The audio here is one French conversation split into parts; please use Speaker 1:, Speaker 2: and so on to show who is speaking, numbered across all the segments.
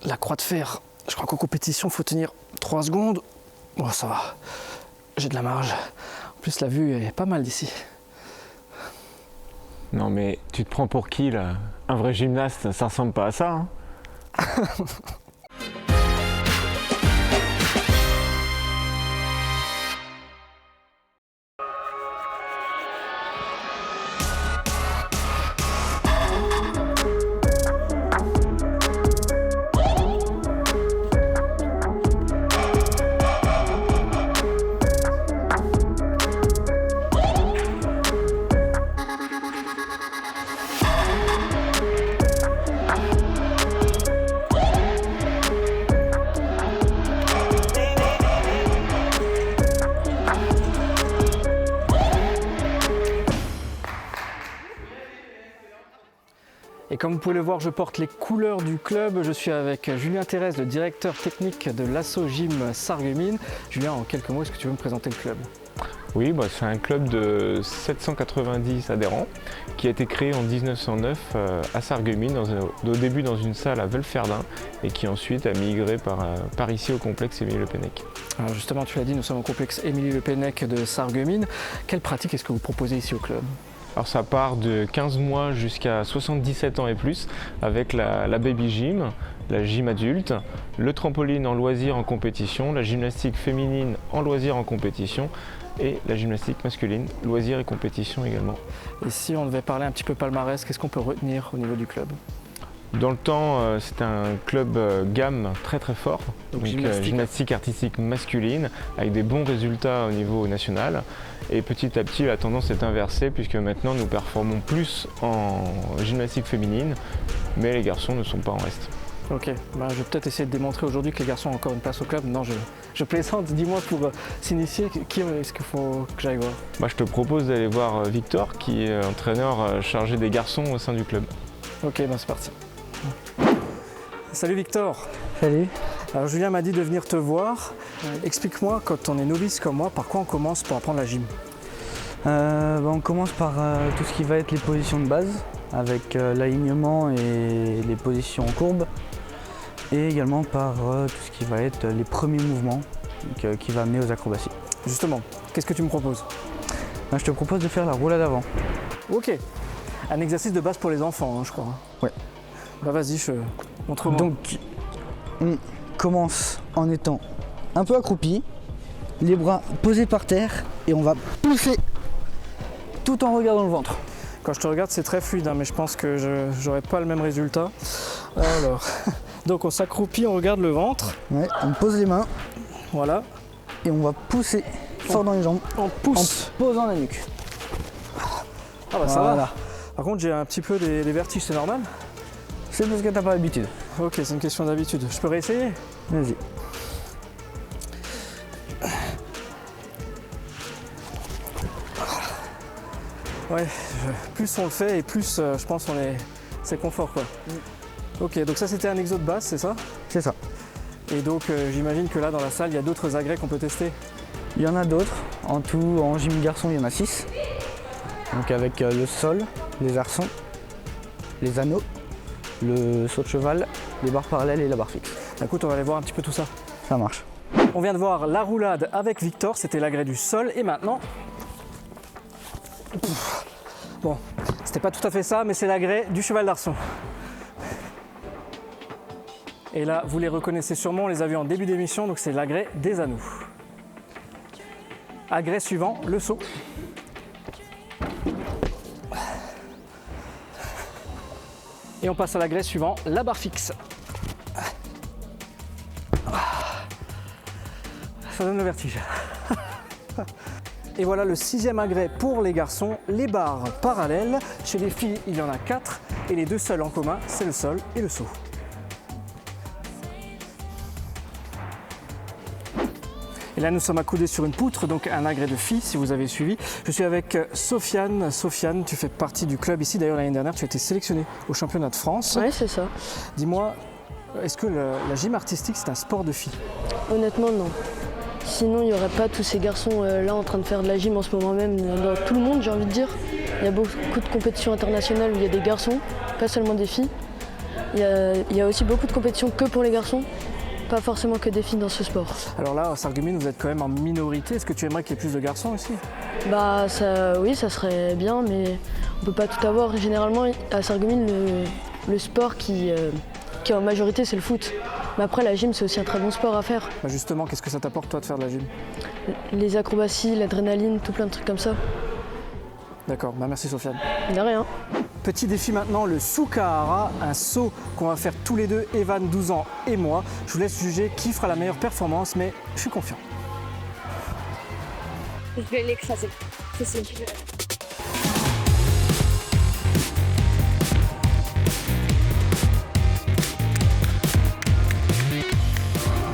Speaker 1: la croix de fer. Je crois qu'en compétition, il faut tenir 3 secondes. Bon, ça va. J'ai de la marge. En plus, la vue est pas mal d'ici.
Speaker 2: Non mais tu te prends pour qui là? Un vrai gymnaste, ça ressemble pas à ça, hein.
Speaker 1: Et comme vous pouvez le voir, je porte les couleurs du club. Je suis avec Julien Thérèse, le directeur technique de l'asso Gym Sarreguemines. Julien, en quelques mots, est-ce que tu veux me présenter le club?
Speaker 2: Oui, c'est un club de 790 adhérents qui a été créé en 1909 à Sarreguemines, au début dans une salle à Velferdin et qui ensuite a migré par ici au complexe Émilie Le Pennec.
Speaker 1: Alors justement, tu l'as dit, nous sommes au complexe Émilie Le Pennec de Sarreguemines. Quelle pratique est-ce que vous proposez ici au club?
Speaker 2: Alors ça part de 15 mois jusqu'à 77 ans et plus avec la baby gym, la gym adulte, le trampoline en loisir en compétition, la gymnastique féminine en loisir en compétition et la gymnastique masculine, loisir et compétition également.
Speaker 1: Et si on devait parler un petit peu palmarès, qu'est-ce qu'on peut retenir au niveau du club?
Speaker 2: Dans le temps, c'est un club gamme très fort, donc gymnastique artistique masculine avec des bons résultats au niveau national. Et petit à petit, la tendance est inversée puisque maintenant nous performons plus en gymnastique féminine, mais les garçons ne sont pas en reste.
Speaker 1: Ok, je vais peut-être essayer de démontrer aujourd'hui que les garçons ont encore une place au club. Non, je plaisante. Dis-moi, pour s'initier, qui est-ce qu'il faut que j'aille voir?
Speaker 2: Je te propose d'aller voir Victor, qui est entraîneur chargé des garçons au sein du club.
Speaker 1: Ok, c'est parti. Salut Victor.
Speaker 3: Salut.
Speaker 1: Alors Julien m'a dit de venir te voir. Explique-moi, quand on est novice comme moi, par quoi on commence pour apprendre la gym?
Speaker 3: On commence par tout ce qui va être les positions de base, avec l'alignement et les positions en courbe, et également par tout ce qui va être les premiers mouvements qui va amener aux acrobaties.
Speaker 1: Justement, qu'est-ce que tu me proposes?
Speaker 3: Je te propose de faire la roulade avant.
Speaker 1: Ok, un exercice de base pour les enfants, je crois.
Speaker 3: Ouais.
Speaker 1: Vas-y, montre-moi.
Speaker 3: Donc, on commence en étant un peu accroupi, les bras posés par terre, et on va pousser tout en regardant le ventre.
Speaker 1: Quand je te regarde, c'est très fluide, mais je pense que je n'aurai pas le même résultat. Alors, donc on s'accroupit, on regarde le ventre.
Speaker 3: Ouais, on pose les mains.
Speaker 1: Voilà.
Speaker 3: Et on va pousser fort dans les jambes.
Speaker 1: On pousse.
Speaker 3: En posant la nuque.
Speaker 1: Ça va. Par contre, j'ai un petit peu des vertiges, c'est normal?
Speaker 3: C'est parce que t'as pas l'habitude.
Speaker 1: Ok, c'est une question d'habitude. Je peux réessayer?
Speaker 3: Vas-y.
Speaker 1: Ouais, plus on le fait et plus je pense c'est confort quoi. Ok, donc ça c'était un exo de base, c'est ça?
Speaker 3: C'est ça.
Speaker 1: Et donc j'imagine que là dans la salle il y a d'autres agrès qu'on peut tester?
Speaker 3: Il y en a d'autres. En tout, en gym garçon, il y en a 6. Donc avec le sol, les arçons, les anneaux, le saut de cheval, les barres parallèles et la barre fixe.
Speaker 1: Écoute, on va aller voir un petit peu tout ça.
Speaker 3: Ça marche.
Speaker 1: On vient de voir la roulade avec Victor, c'était l'agrès du sol et maintenant... Bon, c'était pas tout à fait ça, mais c'est l'agrès du cheval d'arçon. Et là, vous les reconnaissez sûrement, on les a vus en début d'émission, donc c'est l'agrès des anneaux. Agrès suivant, le saut. Et on passe à l'agrès suivant, la barre fixe. Ça donne le vertige. Et voilà le 6e agrès pour les garçons, les barres parallèles. Chez les filles, il y en a 4 et les 2 seuls en commun, c'est le sol et le saut. Et là, nous sommes accoudés sur une poutre, donc un agrès de filles, si vous avez suivi. Je suis avec Sofiane. Sofiane, tu fais partie du club ici. D'ailleurs, l'année dernière, tu as été sélectionnée au championnat de France.
Speaker 4: Oui, c'est ça.
Speaker 1: Dis-moi, est-ce que la gym artistique, c'est un sport de filles?
Speaker 4: Honnêtement, non. Sinon, il n'y aurait pas tous ces garçons là en train de faire de la gym en ce moment même. Dans tout le monde, j'ai envie de dire. Il y a beaucoup de compétitions internationales où il y a des garçons, pas seulement des filles. Il y a aussi beaucoup de compétitions que pour les garçons, pas forcément que des filles dans ce sport.
Speaker 1: Alors là, à Sarreguemines, vous êtes quand même en minorité. Est-ce que tu aimerais qu'il y ait plus de garçons ici?
Speaker 4: Oui, ça serait bien, mais on peut pas tout avoir. Généralement, à Sarreguemines, le sport qui est en majorité, c'est le foot. Mais après, la gym, c'est aussi un très bon sport à faire.
Speaker 1: Justement, qu'est-ce que ça t'apporte, toi, de faire de la gym?
Speaker 4: Les acrobaties, l'adrénaline, tout plein de trucs comme ça.
Speaker 1: D'accord, merci Sofiane.
Speaker 4: De rien.
Speaker 1: Petit défi maintenant, le Soukahara, un saut qu'on va faire tous les deux, Evan, 12 ans, et moi. Je vous laisse juger qui fera la meilleure performance, mais je suis confiant.
Speaker 5: Je vais l'écraser. C'est sûr.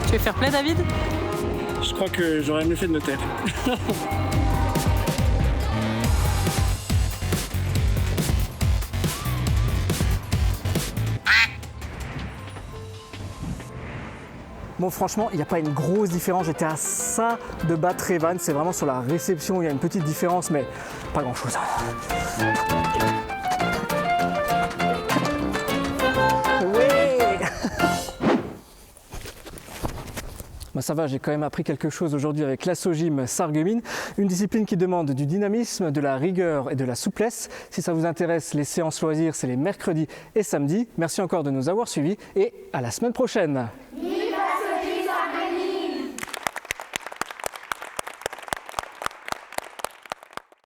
Speaker 6: Tu veux faire play, David?
Speaker 1: Je crois que j'aurais mieux fait de me taire. Bon, franchement, il n'y a pas une grosse différence. J'étais à ça de battre Evan. C'est vraiment sur la réception, il y a une petite différence, mais pas grand-chose. Ça va, j'ai quand même appris quelque chose aujourd'hui avec l'Asso-Gym Sarreguemines, une discipline qui demande du dynamisme, de la rigueur et de la souplesse. Si ça vous intéresse, les séances loisirs, c'est les mercredis et samedis. Merci encore de nous avoir suivis et à la semaine prochaine.